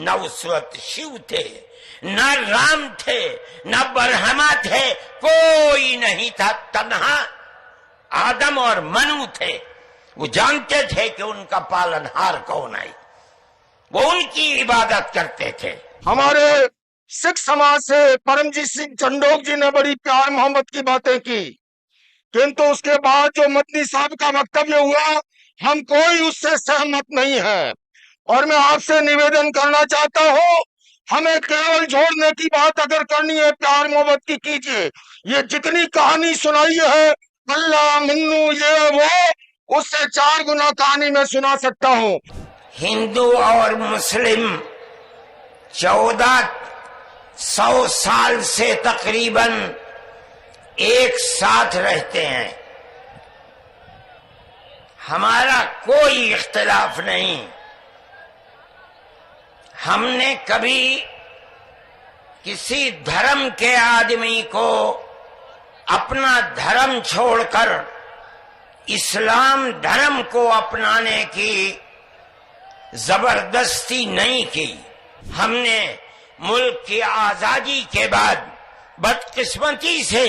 نہ اس وقت شیو تھے، نہ رام تھے، نہ برہما تھے، کوئی نہیں تھا، تنہا آدم اور منو تھے۔ وہ جانتے تھے کہ ان کا پالنہار کون ہے، وہ ان کی عبادت کرتے تھے۔ ہمارے سکھ سماج سے پرمجیت سنگھ چنڈوک جی نے بڑی پیار محبت کی باتیں کی، کنتو اس کے بعد جو مدنی صاحب کا وکتویہ ہوا، ہم کوئی اس سے سہمت نہیں ہے، اور میں آپ سے نویدن کرنا چاہتا ہوں، ہمیں کیول جوڑنے کی بات اگر کرنی ہے پیار محبت کی کیجیے۔ یہ جتنی کہانی سنائی ہے اللہ منو یہ وہ، اس سے 4 گنا کہانی میں سنا سکتا ہوں۔ ہندو اور مسلم 1400 سال سے تقریباً ایک ساتھ رہتے ہیں، ہمارا کوئی اختلاف نہیں۔ ہم نے کبھی کسی دھرم کے آدمی کو اپنا دھرم چھوڑ کر اسلام دھرم کو اپنانے کی زبردستی نہیں کی۔ ہم نے ملک کی آزادی کے بعد بدقسمتی سے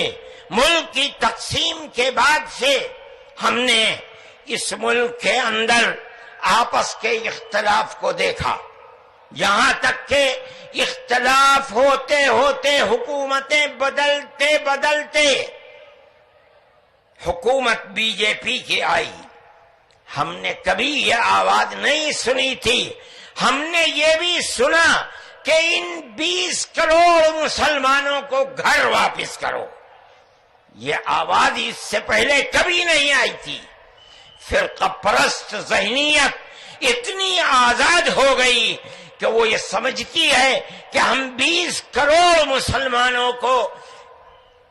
ملک کی تقسیم کے بعد سے ہم نے اس ملک کے اندر آپس کے اختلاف کو دیکھا، یہاں تک کہ اختلاف ہوتے ہوتے حکومتیں بدلتے بدلتے حکومت بی جے پی کی آئی۔ ہم نے کبھی یہ آواز نہیں سنی تھی، ہم نے یہ بھی سنا کہ ان 20 کروڑ مسلمانوں کو گھر واپس کرو۔ یہ آواز اس سے پہلے کبھی نہیں آئی تھی۔ فرقہ پرست ذہنیت اتنی آزاد ہو گئی کہ وہ یہ سمجھتی ہے کہ ہم 20 کروڑ مسلمانوں کو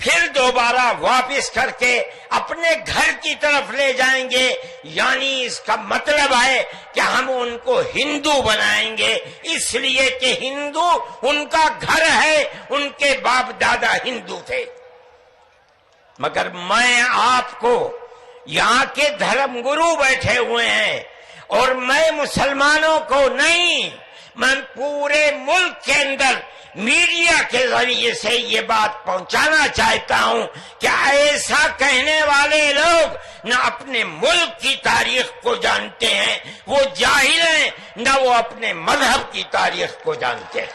پھر دوبارہ واپس کر کے اپنے گھر کی طرف لے جائیں گے، یعنی اس کا مطلب ہے کہ ہم ان کو ہندو بنائیں گے، اس لیے کہ ہندو ان کا گھر ہے، ان کے باپ دادا ہندو تھے۔ مگر میں آپ کو یہاں کے دھرم گرو بیٹھے ہوئے ہیں، اور میں مسلمانوں کو نہیں، میں پورے ملک کے اندر میڈیا کے ذریعے سے یہ بات پہنچانا چاہتا ہوں کہ ایسا کہنے والے لوگ نہ اپنے ملک کی تاریخ کو جانتے ہیں، وہ جاہل ہیں، نہ وہ اپنے مذہب کی تاریخ کو جانتے ہیں۔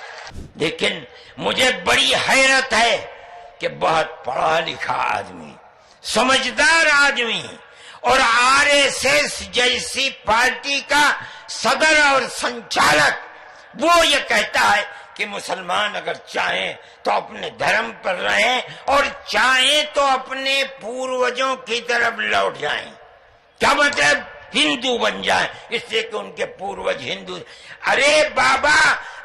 لیکن مجھے بڑی حیرت ہے کہ بہت پڑھا لکھا آدمی، سمجھدار آدمی، اور آر ایس ایس جیسی پارٹی کا صدر اور سنچالک وہ یہ کہتا ہے کہ مسلمان اگر چاہیں تو اپنے دھرم پر رہیں اور چاہیں تو اپنے پوروجوں کی طرف لوٹ جائیں۔ کیا مطلب؟ ہندو بن جائیں، اس لیے کہ ان کے پوروج ہندو۔ ارے بابا،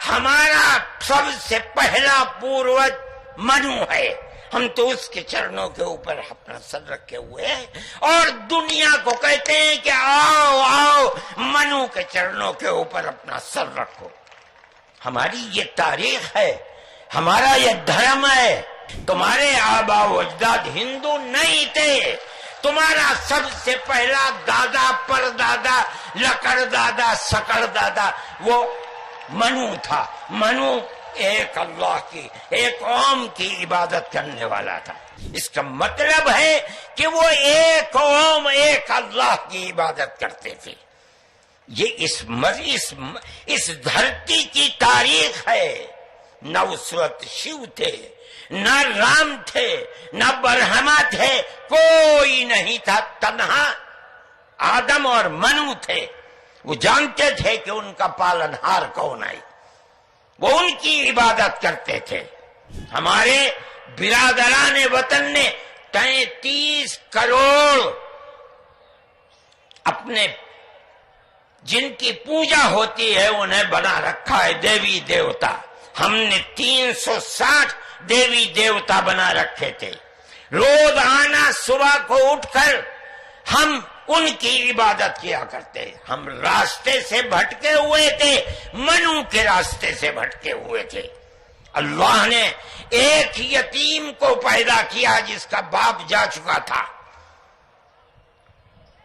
ہمارا سب سے پہلا پوروج منو ہے، ہم تو اس کے چرنوں کے اوپر اپنا سر رکھے ہوئے ہیں، اور دنیا کو کہتے ہیں کہ آؤ آؤ منو کے چرنوں کے اوپر اپنا سر رکھو۔ ہماری یہ تاریخ ہے، ہمارا یہ دھرم ہے۔ تمہارے آبا و اجداد ہندو نہیں تھے، تمہارا سب سے پہلا دادا پر دادا لکڑ دادا سکڑ دادا وہ منو تھا۔ منو ایک اللہ کی، ایک قوم کی عبادت کرنے والا تھا۔ اس کا مطلب ہے کہ وہ ایک قوم ایک اللہ کی عبادت کرتے تھے۔ یہ اس دھرتی کی تاریخ ہے۔ نہ اس وقت شیو تھے، نہ رام تھے، نہ برہما تھے، کوئی نہیں تھا، تنہا آدم اور منو تھے۔ وہ جانتے تھے کہ ان کا پالنہار کون ہے، وہ ان کی عبادت کرتے تھے۔ ہمارے برادران وطن نے 33 کروڑ اپنے جن کی پوجا ہوتی ہے انہیں بنا رکھا ہے دیوی دیوتا۔ ہم نے 360 دیوی دیوتا بنا رکھے تھے۔ روز آنا صبح کو اٹھ کر ہم ان کی عبادت کیا کرتے۔ ہم راستے سے بھٹکے ہوئے تھے، منو کے راستے سے بھٹکے ہوئے تھے۔ اللہ نے ایک یتیم کو پیدا کیا جس کا باپ جا چکا تھا،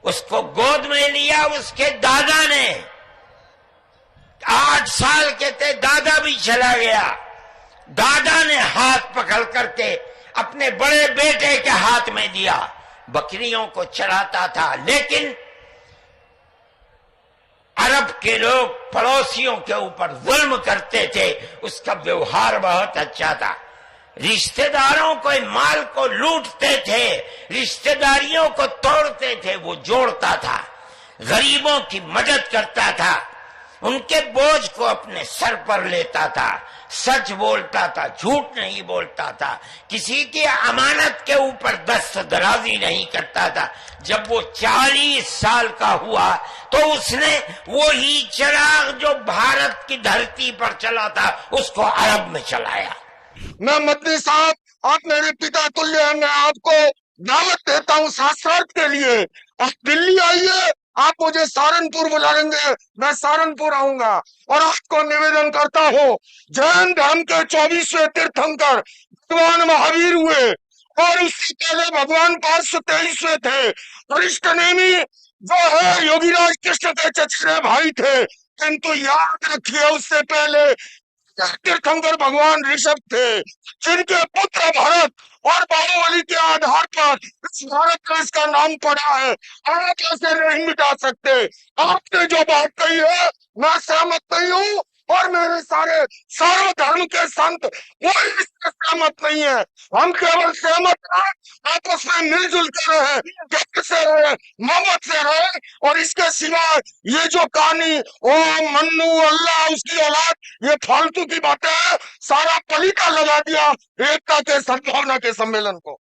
اس کو گود میں لیا اس کے دادا نے۔ 8 سال کے تھے، دادا بھی چلا گیا. دادا نے ہاتھ پکڑ کر کے اپنے بڑے بیٹے کے ہاتھ میں دیا، بکریوں کو چراتا تھا. لیکن عرب کے لوگ پڑوسیوں کے اوپر ظلم کرتے تھے، اس کا ویوہار بہت اچھا تھا. رشتہ داروں کو مال کو لوٹتے تھے، رشتہ داریوں کو توڑتے تھے، وہ جوڑتا تھا، غریبوں کی مدد کرتا تھا، ان کے بوجھ کو اپنے سر پر لیتا تھا، سچ بولتا تھا، جھوٹ نہیں بولتا تھا، کسی کی امانت کے اوپر دست درازی نہیں کرتا تھا. جب وہ 40 سال کا ہوا تو اس نے وہی چراغ جو بھارت کی دھرتی پر چلا تھا اس کو عرب میں چلایا. میں مدنی صاحب، آپ میرے پتا تلیہ ہیں، میں آپ کو دعوت دیتا ہوں ساسرات کے لیے. آپ دلی آئیے، آپ مجھے سہارنپور بلا لیں گے، میں سہارنپور آؤں گا. اور آپ کو نویدن کرتا ہوں، جین دھرم کے 24ویں تیرتھنکر بھگوان مہاویر ہوئے، اور اس سے پہلے بھگوان 523ویں تھے. ارشٹ نیمی جو ہے یوگی راج کرشن کے چچیرے بھائی تھے. کنتو یاد رکھیے اس سے پہلے تیرتھنکر بھگوان رشبھ تھے، جن کے پتر بھرت اور باہوبلی کے آدھار پر اس بھارت کا اس کا نام پڑا ہے. آپ اسے نہیں مٹا سکتے. آپ نے جو بات کہی ہے میں سہمت نہیں ہوں، اور میرے سارے دھرم کے سنت کوئی اس سے سہمت نہیں ہے. ہم کیول سہمت ہیں، آپس میں مل جل کر رہے، پیار سے رہے، محبت سے رہے. اور اس کے سوا یہ جو کہانی او منو اللہ اس کی اولاد، یہ فالتو کی باتیں ہیں. سارا پلیتا لگا دیا ایکتا کے سدبھاونا کے سمیلن کو.